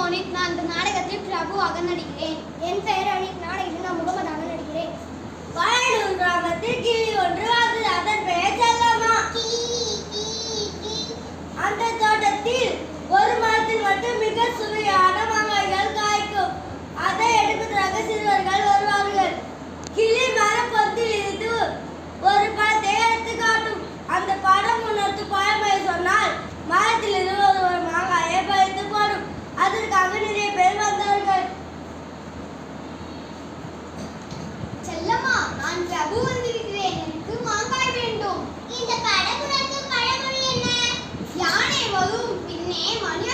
Monic. நான் இந்த நாடகத்தில் பிரபுவாக நடிக்கிறேன். என் பெயர் அனிக். நாடகத்தில் நான் முகமதாக நடிக்கிறேன். வயலூர் கிராமத்தில் கிளி ஒன்று வாழ்ந்தது. அதன் பெயர் செல்லம்மா. அந்த தோட்டத்தில் ஒரு மரத்தில் மட்டும் மிக சுவையான மாங்காய்கள் காய்க்கும். அதை எடுப்பதற்காக சிறுவர்கள் வருவார்கள். கிளி மரப்பொந்தில் இருந்து ஒரு பழத்தை எடுத்து காட்டும். அந்த படம் உணர்த்து பழமையை சொன்னால் மரத்தில் இருந்து ஒரு மாங்காயை பறித்து போடும். அதற்காக நிறைய பேர் வந்தார்கள். செல்லம்மா, நான் பிரபு வந்திருக்கிறேன். எனக்கு மாங்காய் வேண்டும். இந்த படம் உணர்த்தும் பழமொழி என்ன? யானை வரும் பின்னே மணி